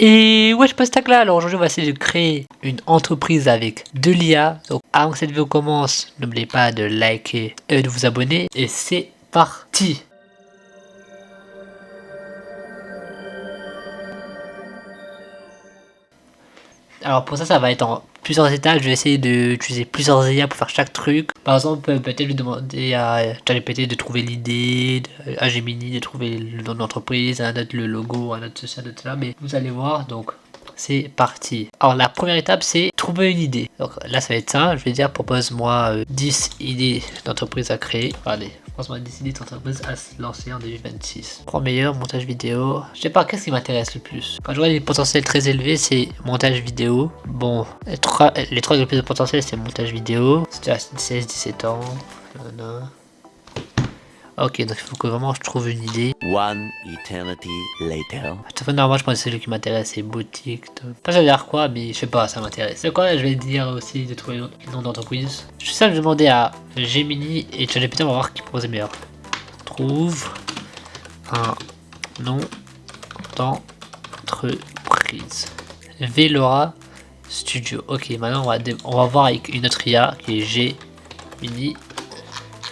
Et ouais, je passe tac là. Alors aujourd'hui, on va essayer de créer une entreprise avec de l'IA. Donc avant que cette vidéo commence, n'oubliez pas de liker et de vous abonner. Et c'est parti. Alors pour ça va être en plusieurs étapes. Je vais essayer d'utiliser plusieurs IA pour faire chaque truc. Par exemple, peut-être lui demander à ChatGPT de trouver l'idée, à Gemini de trouver le nom de l'entreprise, à un autre le logo, à un autre ceci, à un autre cela. Mais vous allez voir, donc c'est parti. Alors la première étape, c'est trouver une idée. Donc là, ça va être ça. Je vais dire, propose-moi 10 idées d'entreprise à créer. Allez. Franchement, décidé d'entreprise à se lancer en 2026. 3 meilleurs, montage vidéo. Je sais pas, qu'est-ce qui m'intéresse le plus? Quand je vois les potentiels très élevés, c'est montage vidéo. Bon, les trois les plus de potentiel, c'est montage vidéo. C'est déjà 16-17 ans. Ok, donc il faut que vraiment je trouve une idée. One eternity later. À toute fois, normalement, je pense que celui qui m'intéresse, c'est boutique. Pas ça veut dire quoi, mais je sais pas, ça m'intéresse. C'est quoi, je vais dire aussi de trouver le nom d'entreprise. Je suis ça, je vais demander à Gemini et ChatGPT, on va voir qui propose le meilleur. Trouve un nom d'entreprise. Velora Studio. Ok, maintenant on va voir avec une autre IA qui est Gemini.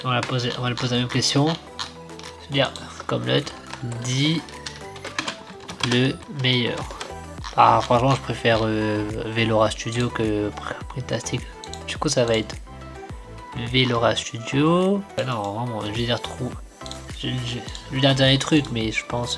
On va le poser la même question. Je veux dire, comme l'autre, dit le meilleur. Ah, franchement, je préfère Velora Studio que Fantastic. Du coup, ça va être Velora Studio. Non, vraiment, je vais dire trop. Je vais dire un dernier truc, mais je pense.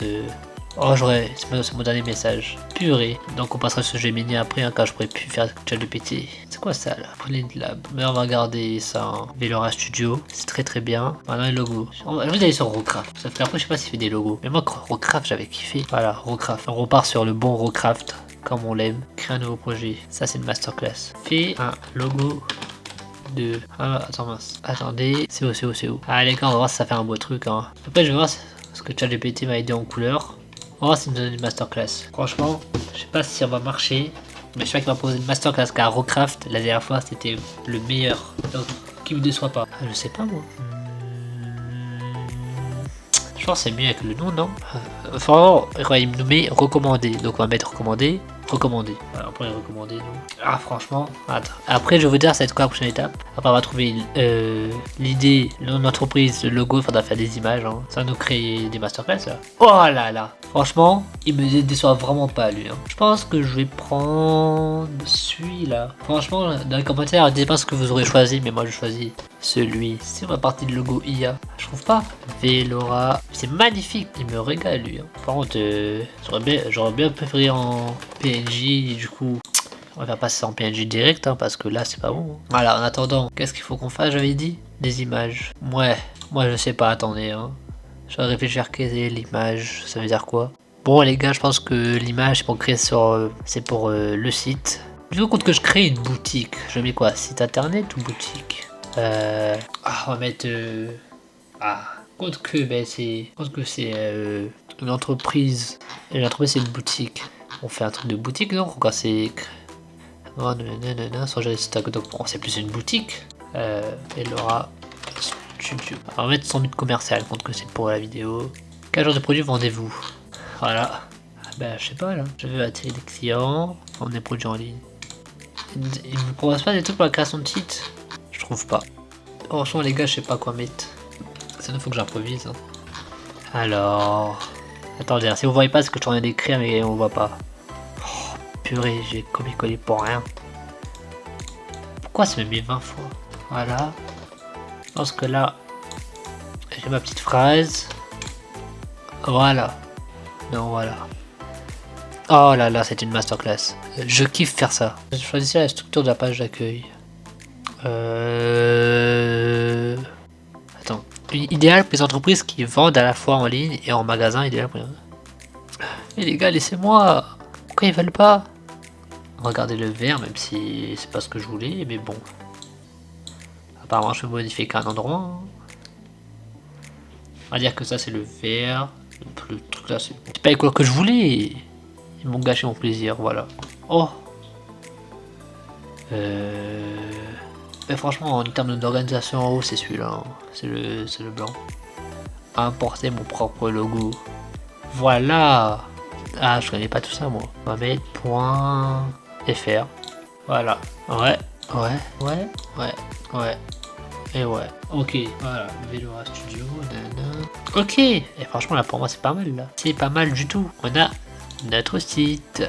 Oh, c'est mon dernier message. Purée. Donc, on passera sur Gemini après, hein, car je pourrais plus faire ChatGPT. C'est quoi ça là? Print Lab. Mais on va regarder ça. Hein. Velora Studio. C'est très très bien. Maintenant, les logos. On va aller sur Rocraft. Ça fait après, je sais pas s'il fait des logos. Mais moi, Rocraft, j'avais kiffé. Voilà, Rocraft. On repart sur le bon Rocraft. Comme on l'aime. Créer un nouveau projet. Ça, c'est une masterclass. Fais un logo de... Ah, attends, mince. Attendez. C'est où. Ah, les gars, on va voir si ça fait un beau truc. Hein. Après, je vais voir ce que ChatGPT m'a aidé en couleur. On va voir s'il me donne une masterclass. Franchement, je sais pas si ça va marcher. Mais je sais qu'il m'a posé une masterclass car Rocraft, la dernière fois, c'était le meilleur. Donc, qui me déçoit pas. Ah, je sais pas, moi. Je pense que c'est mieux avec le nom, non? Enfin, il me met recommandé. Donc, on va mettre recommandé. Recommandé. Voilà, après recommandé, non. Ah, franchement, attends. Après, je vais vous dire, ça va être quoi la prochaine étape? Après, on va trouver l'idée, l'entreprise, le logo. Il faudra faire des images. Hein. Ça va nous créer des masterclass, là. Oh là là. Franchement, il me déçoit vraiment pas, lui. Hein. Je pense que je vais prendre celui-là. Franchement, dans les commentaires, dites pas ce que vous aurez choisi, mais moi, je choisis celui. C'est ma partie de logo IA. Je trouve pas. Velora. C'est magnifique. Il me régale, lui. Hein. Par contre, j'aurais bien préféré en PNJ, du coup. On va passer en PNJ direct, hein, parce que là, c'est pas bon. Hein. Voilà, en attendant, qu'est-ce qu'il faut qu'on fasse, j'avais dit? Des images. Ouais, moi, je sais pas, attendez. Hein. Je vais réfléchir quelle est l'image, ça veut dire quoi? Bon les gars, je pense que l'image c'est pour créer c'est pour le site. Du coup, compte que je crée une boutique. Je mets quoi? Site internet ou boutique? On va mettre compte que c'est une entreprise. Et l'entreprise c'est une boutique. On fait un truc de boutique, non? Quand c'est non, sans gérer le stock. Donc bon, c'est plus une boutique. Elle aura Studio. On va mettre 100 000 commercial, compte que c'est pour la vidéo. Quel genre de produit vendez-vous? Voilà. Ben, je sais pas là. Je veux attirer des clients, vendre des produits en ligne. Ils me proposent pas des trucs pour la création de sites? Je trouve pas. Franchement, les gars, je sais pas quoi mettre. Ça, il faut que j'improvise. Hein. Alors. Attendez, si vous voyez pas ce que je suis en train d'écrire, mais on voit pas. Oh, purée, j'ai copié-collé pour rien. Pourquoi ça me met 20 fois? Voilà. Je pense que là, j'ai ma petite phrase. Voilà. Non, voilà. Oh là là, c'est une masterclass. Je kiffe faire ça. Je choisissais la structure de la page d'accueil. Attends. Idéal pour les entreprises qui vendent à la fois en ligne et en magasin. Idéal pour... Mais les gars, laissez-moi. Pourquoi ils veulent pas? Regardez le vert, même si c'est pas ce que je voulais, mais bon. Apparemment, je peux modifier qu'un endroit. Hein. On va dire que ça, c'est le vert. Le truc là, c'est pas les couleurs que je voulais. Ils m'ont gâché mon plaisir, voilà. Oh. Mais franchement, en termes d'organisation en haut, c'est celui-là. Hein. C'est le blanc. Importer mon propre logo. Voilà. Ah, je connais pas tout ça moi. On va mettre point .fr. Voilà. Ouais. Et ouais. Ok, voilà. Velora Studio. Nana. Ok. Et franchement là pour moi c'est pas mal là. C'est pas mal du tout. On a notre site.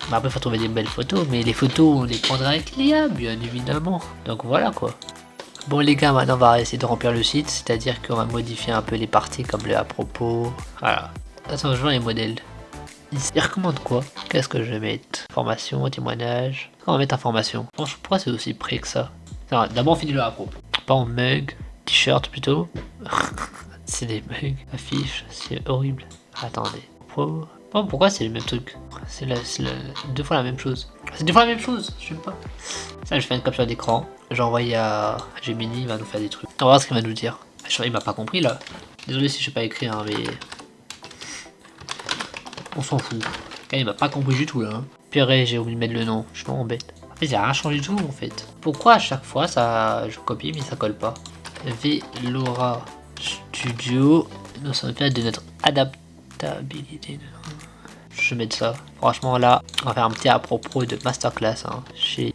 Bah, après faut trouver des belles photos. Mais les photos on les prendra avec l'IA bien évidemment. Donc voilà quoi. Bon les gars, maintenant on va essayer de remplir le site, c'est-à-dire qu'on va modifier un peu les parties comme le à propos. Voilà. Attends, je vois les modèles. Il recommande quoi? Qu'est-ce que je vais mettre? Formation, témoignage. On va mettre information. Franchement, pourquoi c'est aussi près que ça? D'abord on finit le à propos. Pas en mug, t-shirt plutôt. C'est des mugs, affiches, c'est horrible. Attendez. Oh, pourquoi c'est le même truc? C'est deux fois la même chose. C'est deux fois la même chose, je sais pas. Ça, je fais une capture d'écran. J'ai envoyé à Gemini, il va nous faire des trucs. On va voir ce qu'il va nous dire. Il m'a pas compris là. Désolé si je sais pas écrire, hein, mais. On s'en fout. Il m'a pas compris du tout là. Hein. Purée, j'ai oublié de mettre le nom. Je suis vraiment bête. En fait, il a rien changé du tout en fait. Pourquoi à chaque fois ça. Je copie mais ça colle pas? Velora Studio. Nous sommes fiers de notre adaptabilité. Je vais mettre ça. Franchement là, on va faire un petit à propos de masterclass. Hein.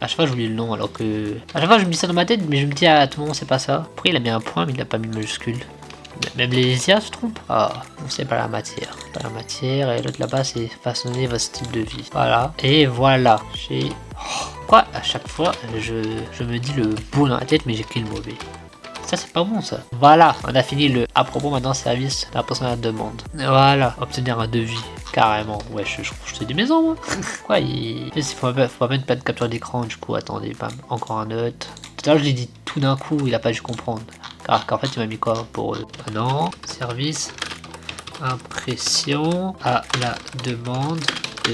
À chaque fois j'oublie le nom alors que... À chaque fois je me dis ça dans ma tête mais je me dis à tout le monde c'est pas ça. Après il a mis un point mais il a pas mis majuscule. Même les IA se trompent. Ah, c'est pas la matière. Pas la matière et l'autre là-bas c'est façonner votre style de vie. Voilà. Et voilà. Quoi à chaque fois je me dis le bon dans la tête mais j'écris le mauvais. Ça c'est pas bon ça. Voilà, on a fini le à propos maintenant service la personne à la demande. Voilà, obtenir un devis. Carrément. Ouais, je fais des maisons moi. Quoi, il faut pas mettre pas de capture d'écran du coup, attendez, bam, encore un autre. Tout à l'heure je l'ai dit tout d'un coup, il a pas dû comprendre. Car en fait il m'a mis quoi pour eux? Ah non, service impression à la demande de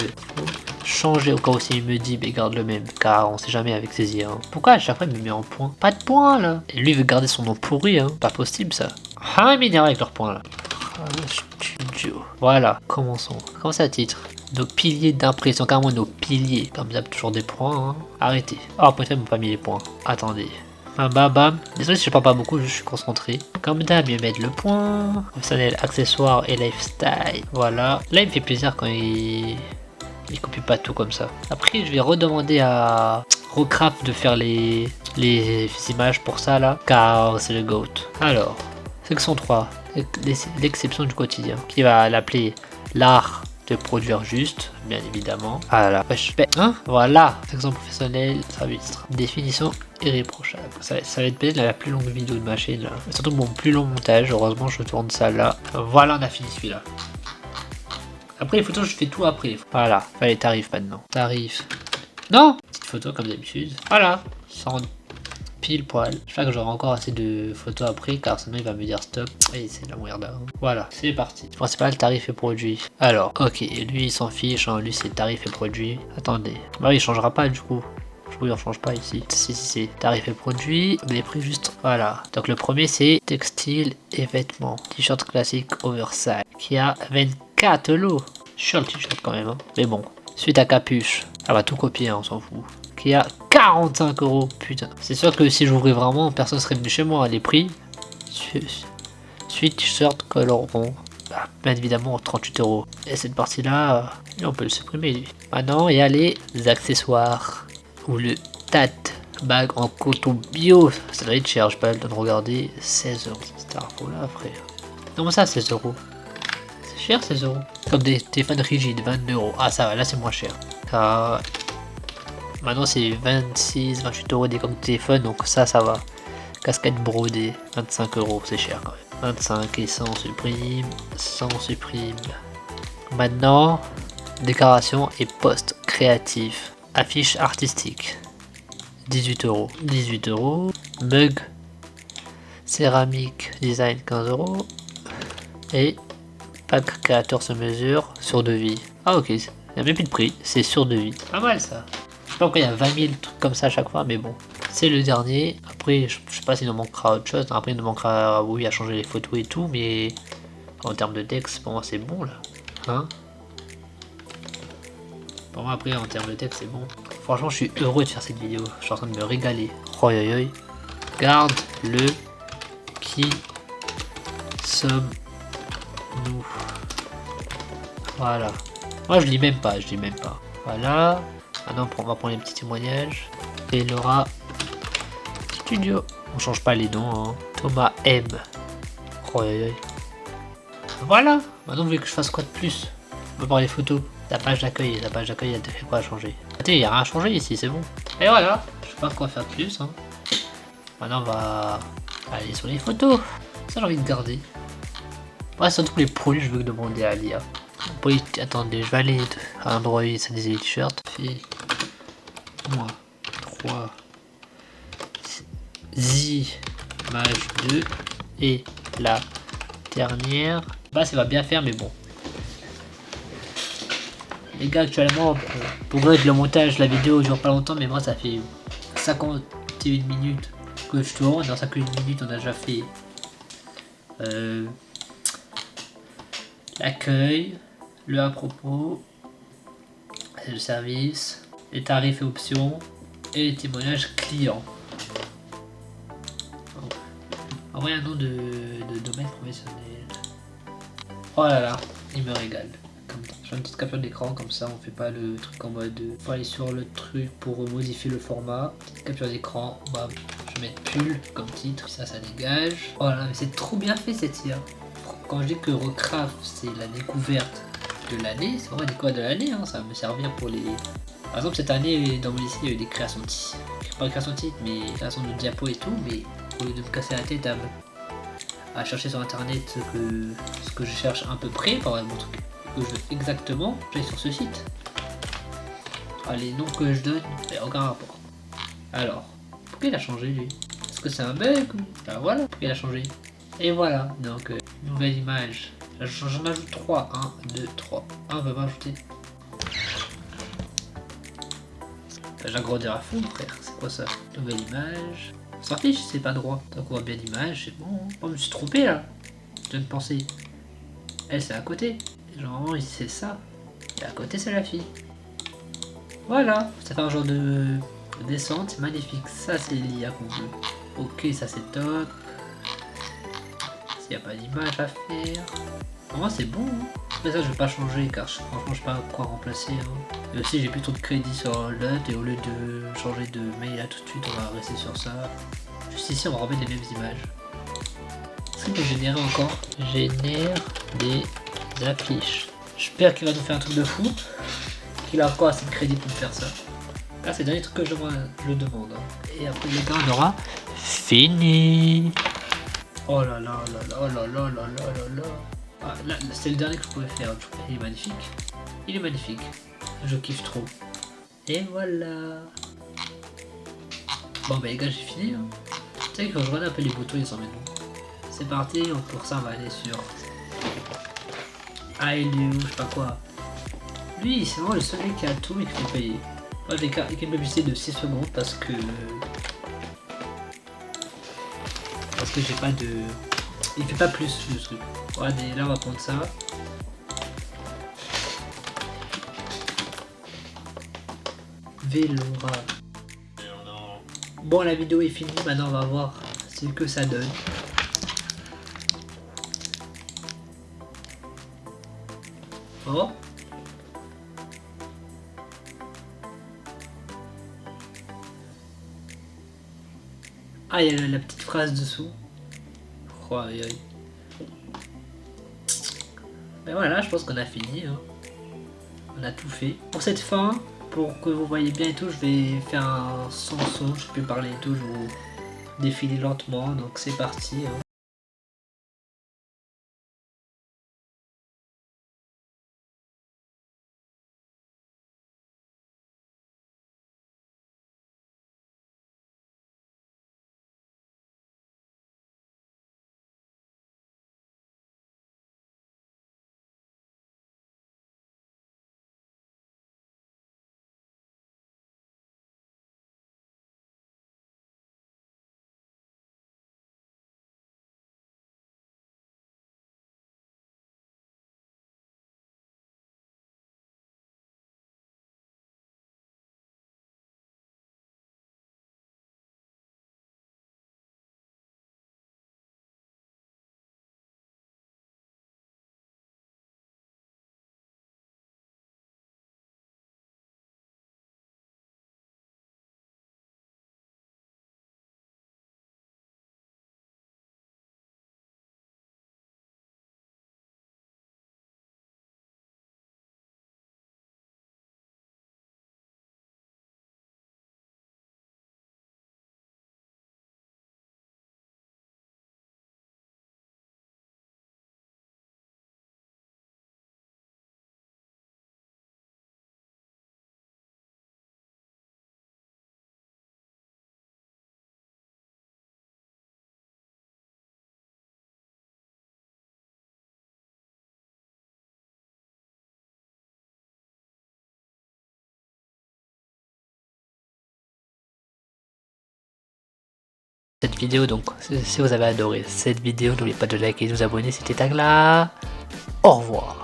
changer au cas où s'il me dit mais garde le même car on sait jamais avec ses IA. Hein. Pourquoi à chaque fois il me met en point? Pas de point là. Et lui il veut garder son nom pourri hein. Pas possible ça. Ah il m'énerve avec leur point là. Studio. Voilà, commençons. Comment ça titre? Nos piliers d'impression, carrément nos piliers. Comme ça, toujours des points. Hein. Arrêtez. Oh, peut-être ils m'ont pas mis les points. Attendez. Bam bam bam. Désolé si je parle pas beaucoup, je suis concentré. Comme d'hab, mieux mettre le point. Professionnel, accessoires et lifestyle. Voilà. Là, il me fait plaisir quand il copie pas tout comme ça. Après, je vais redemander à Rocraft de faire les images pour ça là. Car c'est le GOAT. Alors, section 3. L'exception du quotidien. Qui va l'appeler l'art de produire juste, bien évidemment. Ah là, hein, voilà, exemple professionnel, service, définition irréprochable. Ça va être peut-être la plus longue vidéo de ma chaîne là. Surtout mon plus long montage, heureusement je tourne ça là. Voilà, on a fini celui-là. Après les photos, je fais tout après. Voilà, les tarifs maintenant. Tarifs. Non, petite photo comme d'habitude. Voilà, sans pile poil. J'espère que j'aurai encore assez de photos après car sinon il va me dire stop. Et c'est la merde. Voilà, c'est parti. Principal tarif et produit. Alors, ok, lui il s'en fiche, hein. Lui c'est tarif et produit. Attendez. Bah oui, il changera pas du coup. Oui, on change pas ici. Si, tarif et produit. Les prix juste. Voilà. Donc le premier c'est textile et vêtements. T-shirt classique oversize. Qui a 24 lots. Sur le t-shirt quand même. Hein. Mais bon. Suite à capuche. Elle va tout copier, hein, on s'en fout. Qui a 45 €. Putain. C'est sûr que si j'ouvrais vraiment, personne serait venu chez moi. Les prix. Suite t-shirt color rond. Bah, bien évidemment 38 €. Et cette partie là, on peut le supprimer lui. Maintenant il y a les accessoires. Ou le tat bag en coton bio. Ça doit être cher, j'ai pas le temps de regarder. 16 €. Cette info là frère. Comment ça 16 €? C'est cher 16 €. Comme des téléphones rigides, 22 €. Ah ça va, là c'est moins cher. Car maintenant c'est 26, 28 € des comme téléphone, donc ça va. Casquette brodée, 25 €, c'est cher quand même. 25 et 100 supprime, 100 supprime. Maintenant, décoration et post créatif. Affiche artistique, 18 €. 18 €. Mug, céramique, design, 15 €. Et pack créateur sur mesure, sur devis. Ah ok, il n'y a même plus de prix, c'est sur devis. Pas mal ça. Je sais pas pourquoi il y a 20 000 trucs comme ça à chaque fois, mais bon. C'est le dernier. Après, je sais pas s'il nous manquera autre chose. Après, il nous manquera, oui, à changer les photos et tout, mais en termes de texte, pour moi, c'est bon là. Hein? Pour moi, après, en termes de texte, c'est bon. Franchement, je suis heureux de faire cette vidéo. Je suis en train de me régaler. Oi, oi, oi. Garde le qui sommes-nous. Voilà. Moi je lis même pas, je lis même pas. Voilà. Maintenant on va prendre les petits témoignages. Et Laura Studio. On change pas les noms, hein. Thomas M. Oh, aïe, aïe. Voilà. Maintenant vous voulez que je fasse quoi de plus? On va voir les photos. La page d'accueil, il y a quoi à changer? Il y a rien à changer ici, c'est bon. Et voilà. Je sais pas quoi faire de plus, hein. Maintenant on va aller sur les photos. Ça j'ai envie de garder. Ouais, surtout les produits, je veux demander à l'IA. Attendez, je vais aller à Android, ça disait les t-shirts. Fait moins 3 image 2 et la dernière. Bah ça va bien faire, mais bon. Les gars, actuellement, pour le montage, la vidéo dure pas longtemps, mais moi ça fait 51 minutes que je tourne. Dans 51 minutes, on a déjà fait l'accueil, le à propos, le service, les tarifs et options et les témoignages clients. Envoyer un nom de domaine professionnel. Oh là là, il me régale. Je fais une petite capture d'écran, comme ça on fait pas le truc en mode. Faut aller sur le truc pour modifier le format. Petite capture d'écran, bam. Je vais mettre pull comme titre, ça dégage. Oh là là, mais c'est trop bien fait cette IA. Quand je dis que Recraft c'est la découverte de l'année, c'est vraiment la découverte de l'année, hein. Ça va me servir pour les. Par exemple cette année dans mon lycée il y a eu des créations de titres. Pas de création de titres mais création de diapos et tout, mais au lieu de me casser la tête à chercher sur internet ce que je cherche à peu près, par exemple, truc que je veux exactement, j'aille sur ce site. Ah, les noms que je donne, il n'y a aucun rapport. Alors, pourquoi il a changé lui? Est-ce que c'est un bug ou... Ah voilà, pourquoi il a changé? Et voilà, donc nouvelle image. J'en ajoute 3, 1, 2, 3. Ah, on va pas ajouter. J'agrandis à fond, frère, c'est quoi ça? Nouvelle image. Ça fiche, c'est pas droit. Donc on voit bien l'image, c'est bon. Oh, je me suis trompé là. Je viens de penser. Elle, c'est à côté. Et genre, c'est ça. Et à côté, c'est la fille. Voilà. Ça fait un genre de descente, c'est magnifique. Ça, c'est l'IA qu'on veut. Ok, ça c'est top. S'il n'y a pas d'image à faire. Pour moi, c'est bon. Hein. Mais ça, je vais pas changer car franchement, je sais pas quoi remplacer. Hein. Et aussi, j'ai plus trop de crédit sur l'autre et au lieu de changer de mail là tout de suite, on va rester sur ça. Juste ici, on va remettre les mêmes images. Est-ce qu'il peut générer encore? Génère des affiches. J'espère qu'il va nous faire un truc de fou. Qu'il a encore assez de crédit pour faire ça. Là, c'est le dernier truc que je demande. Hein. Et après, les gars, on aura fini. Oh là là là là, oh là là là là là là. Ah, là, c'est le dernier que je pouvais faire. Il est magnifique. Il est magnifique. Je kiffe trop. Et voilà. Bon, bah les gars, j'ai fini. Hein. Tu sais, quand je regarde un peu les boutons, ils sont maintenant. C'est parti, pour ça, on va aller sur. Ah, il est où, je sais pas quoi. Lui, c'est vraiment le seul mec qui a tout mais qu'il faut payer. Moi, j'ai une publicité de 6 secondes parce que j'ai pas de. Il fait pas plus le truc. Voilà, là, on va prendre ça. Vélora. Bon, la vidéo est finie, maintenant on va voir ce que ça donne. Oh. Ah, il y a la petite phrase dessous. Oh, aïe, aïe. Ben voilà, je pense qu'on a fini. Hein. On a tout fait. Pour cette fin, pour que vous voyez bien et tout, je vais faire un son, je peux parler et tout, je vous défiler lentement, donc c'est parti. Hein. cette vidéo. Donc si vous avez adoré cette vidéo, n'oubliez pas de liker et de vous abonner. C'était Tagla. Au revoir.